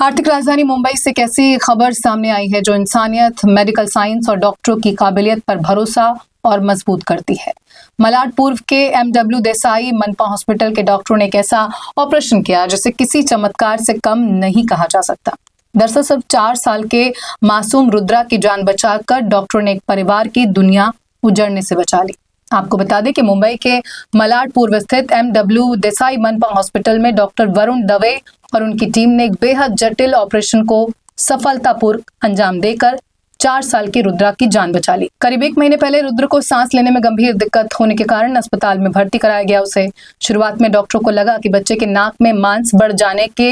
आर्थिक राजधानी मुंबई से कैसी खबर सामने आई है जो इंसानियत, मेडिकल साइंस और डॉक्टरों की काबिलियत पर भरोसा और मजबूत करती है। मलाड पूर्व के एमडब्ल्यू देसाई मनपा हॉस्पिटल के डॉक्टरों ने एक ऐसा ऑपरेशन किया जिसे किसी चमत्कार से कम नहीं कहा जा सकता। दरअसल सिर्फ 4 साल के मासूम रुद्रा की जान बचाकर डॉक्टरों ने एक परिवार की दुनिया उजड़ने से बचा ली। आपको बता दें कि मुंबई के मलाड पूर्व स्थित एमडब्ल्यू देसाई मनपा हॉस्पिटल में डॉक्टर वरुण दवे और उनकी टीम ने एक बेहद जटिल ऑपरेशन को सफलतापूर्वक अंजाम देकर 4 साल की रुद्रा की जान बचा ली। करीब 1 महीने पहले रुद्र को सांस लेने में गंभीर दिक्कत होने के कारण अस्पताल में भर्ती कराया गया उसे। शुरुआत में डॉक्टरों को लगा कि बच्चे के नाक में मांस बढ़ जाने के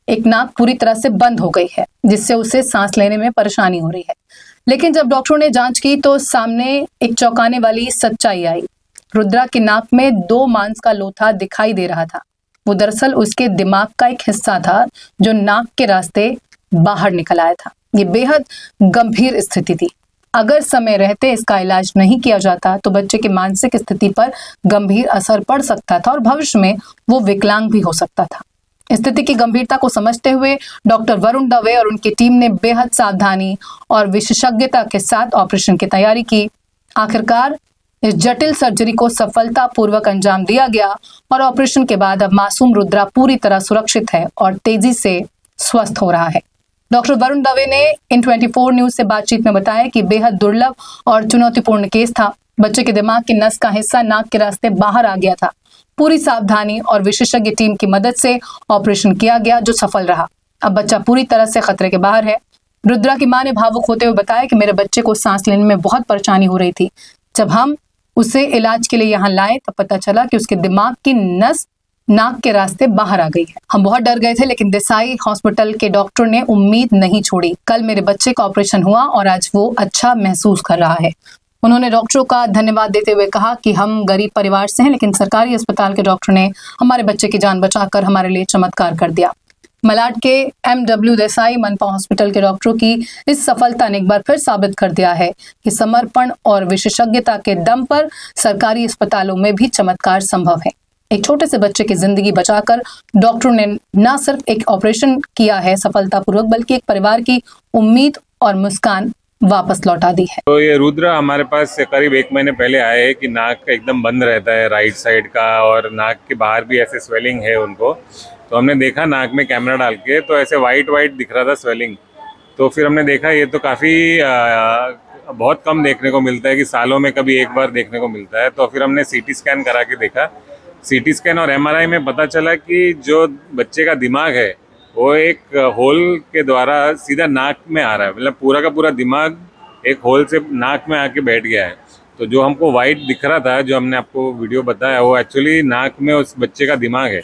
एक नाक पूरी तरह से बंद हो गई है, जिससे उसे सांस लेने में परेशानी हो रही है। लेकिन जब डॉक्टरों ने जांच की तो सामने एक चौंकाने वाली सच्चाई आई। रुद्रा की नाक में 2 मांस का लोथा दिखाई दे रहा था। वो दरअसल उसके दिमाग का एक हिस्सा था जो नाक के रास्ते बाहर निकल आया था। ये बेहद गंभीर स्थिति थी। अगर समय रहते इसका इलाज नहीं किया जाता तो बच्चे की मानसिक स्थिति पर गंभीर असर पड़ सकता था और भविष्य में वो विकलांग भी हो सकता था। स्थिति की गंभीरता को समझते हुए डॉक्टर वरुण दवे और उनकी टीम ने बेहद सावधानी और विशेषज्ञता के साथ ऑपरेशन की तैयारी की। आखिरकार इस जटिल सर्जरी को सफलतापूर्वक अंजाम दिया गया और ऑपरेशन के बाद अब मासूम रुद्रा पूरी तरह सुरक्षित है और तेजी से स्वस्थ हो रहा है। डॉक्टर वरुण दवे ने इन 24 न्यूज से बातचीत में बताया कि बेहद दुर्लभ और चुनौतीपूर्ण केस था। बच्चे के दिमाग की नस का हिस्सा नाक के रास्ते बाहर आ गया था। पूरी सावधानी और विशेषज्ञ टीम की मदद से ऑपरेशन किया गया जो सफल रहा। अब बच्चा पूरी तरह से खतरे के बाहर है। रुद्रा की मां ने भावुक होते हुए बताया कि मेरे बच्चे को सांस लेने में बहुत परेशानी हो रही थी। जब हम उसे इलाज के लिए यहाँ लाए तब पता चला कि उसके दिमाग की नस नाक के रास्ते बाहर आ गई है। हम बहुत डर गए थे, लेकिन देसाई हॉस्पिटल के डॉक्टर ने उम्मीद नहीं छोड़ी। कल मेरे बच्चे का ऑपरेशन हुआ और आज वो अच्छा महसूस कर रहा है। उन्होंने डॉक्टरों का धन्यवाद देते हुए कहा कि हम गरीब परिवार से हैं, लेकिन सरकारी अस्पताल के डॉक्टर ने हमारे बच्चे की जान बचाकर हमारे लिए चमत्कार कर दिया। मलाड के एमडब्ल्यू देसाई मनपा हॉस्पिटल के डॉक्टरों की इस सफलता ने एक बार फिर साबित कर दिया है कि समर्पण और विशेषज्ञता के दम पर सरकारी अस्पतालों में भी चमत्कार संभव है। एक छोटे से बच्चे की जिंदगी बचाकर डॉक्टरों ने न सिर्फ एक ऑपरेशन किया है सफलतापूर्वक, बल्कि एक परिवार की उम्मीद और मुस्कान वापस लौटा दी है। तो ये रुद्र हमारे पास करीब 1 महीने पहले आए हैं कि नाक एकदम बंद रहता है राइट साइड का, और नाक के बाहर भी ऐसे स्वेलिंग है उनको। तो हमने देखा नाक में कैमरा डाल के, तो ऐसे वाइट दिख रहा था स्वेलिंग। तो फिर हमने देखा ये तो काफ़ी बहुत कम देखने को मिलता है कि सालों में कभी एक बार देखने को मिलता है। तो फिर हमने सीटी स्कैन करा के देखा। सीटी स्कैन और एमआरआई में पता चला कि जो बच्चे का दिमाग है वो एक होल के द्वारा सीधा नाक में आ रहा है, मतलब पूरा का पूरा दिमाग एक होल से नाक में आके बैठ गया है। तो जो हमको वाइट दिख रहा था, जो हमने आपको वीडियो बताया, वो एक्चुअली नाक में उस बच्चे का दिमाग है।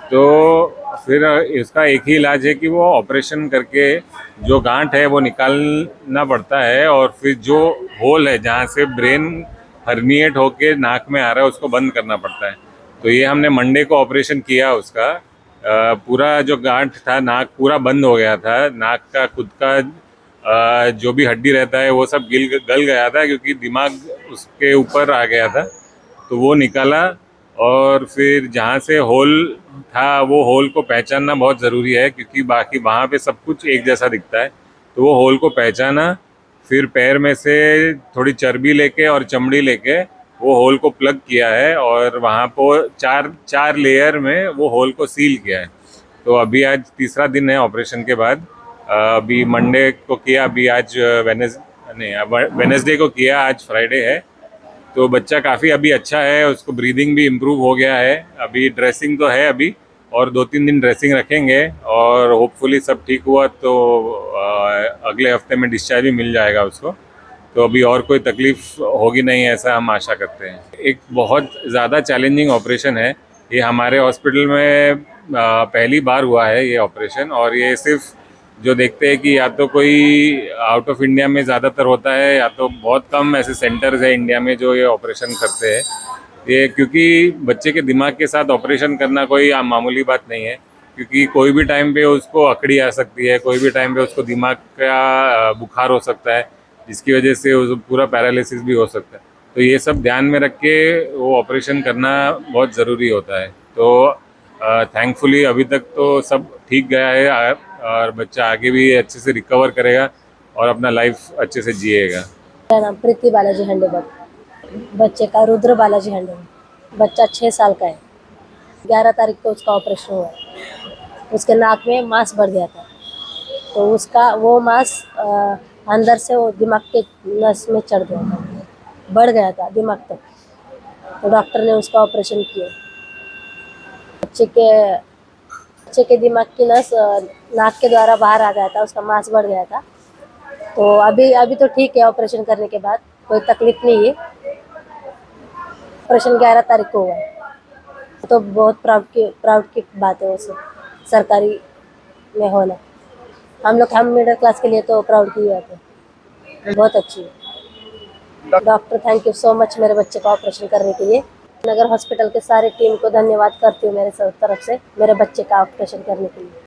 तो फिर इसका एक ही इलाज है कि वो ऑपरेशन करके जो गांठ है वो निकालना पड़ता है, और फिर जो होल है जहाँ से ब्रेन हर्निएट होके नाक में आ रहा है उसको बंद करना पड़ता है। तो ये हमने मंडे को ऑपरेशन किया। उसका पूरा जो गांठ था नाक पूरा बंद हो गया था। नाक का खुद का जो भी हड्डी रहता है वो सब गल गया था, क्योंकि दिमाग उसके ऊपर आ गया था। तो वो निकाला, और फिर जहाँ से होल था वो होल को पहचानना बहुत ज़रूरी है, क्योंकि बाकी वहाँ पे सब कुछ एक जैसा दिखता है। तो वो होल को पहचाना, फिर पैर में से थोड़ी चर्बी लेके और चमड़ी लेके वो होल को प्लग किया है, और वहाँ पर चार लेयर में वो होल को सील किया है। तो अभी आज तीसरा दिन है ऑपरेशन के बाद। अभी मंडे को किया, अभी आज वेनेसडे को किया, आज फ्राइडे है। तो बच्चा काफ़ी अभी अच्छा है, उसको ब्रीदिंग भी इम्प्रूव हो गया है। अभी ड्रेसिंग तो है अभी, और 2-3 दिन ड्रेसिंग रखेंगे, और होपफुली सब ठीक हुआ तो अगले हफ्ते में डिस्चार्ज भी मिल जाएगा उसको। तो अभी और कोई तकलीफ होगी नहीं, ऐसा हम आशा करते हैं। एक बहुत ज़्यादा चैलेंजिंग ऑपरेशन है ये। हमारे हॉस्पिटल में पहली बार हुआ है ये ऑपरेशन, और ये सिर्फ जो देखते हैं कि या तो कोई आउट ऑफ इंडिया में ज़्यादातर होता है, या तो बहुत कम ऐसे सेंटर्स है इंडिया में जो ये ऑपरेशन करते हैं। ये क्योंकि बच्चे के दिमाग के साथ ऑपरेशन करना कोई मामूली बात नहीं है, क्योंकि कोई भी टाइम पे उसको अकड़ी आ सकती है, कोई भी टाइम पे उसको दिमाग का बुखार हो सकता है, जिसकी वजह से उस पूरा पैरालिसिस भी हो सकता है। तो ये सब ध्यान में रख के वो ऑपरेशन करना बहुत ज़रूरी होता है। तो थैंकफुली अभी तक तो सब ठीक गया है। और बच्चा आगे भी अच्छे से रिकवर करेगा और अपना लाइफ अच्छे से जिएगा। मेरा नाम प्रीति बालाजी हंडेबत, बच्चे का रुद्र बालाजी हंडेबत। बच्चा 6 साल का है। 11 तारीख को उसका ऑपरेशन हुआ। उसके नाक में मांस बढ़ गया था, तो उसका वो मांस अंदर से वो दिमाग के नस में चढ़ गया था, बढ़ गया था दिमाग तक। तो डॉक्टर ने उसका ऑपरेशन किया। बच्चे के दिमाग की नस नाक के द्वारा बाहर आ गया था, उसका मांस बढ़ गया था। तो अभी तो ठीक है, ऑपरेशन करने के बाद कोई तकलीफ नहीं है। ऑपरेशन 11 तारीख को हुआ है, तो बहुत प्राउड की बात है वो सब सरकारी में होना। हम मिडिल क्लास के लिए तो प्राउड की बात है, बहुत अच्छी है। Doctor thank you so much मेरे बच्चे का ऑपरेशन करने के लिए। नगर हॉस्पिटल के सारे टीम को धन्यवाद करती हूँ मेरे तरफ से, मेरे बच्चे का ऑपरेशन करने के लिए।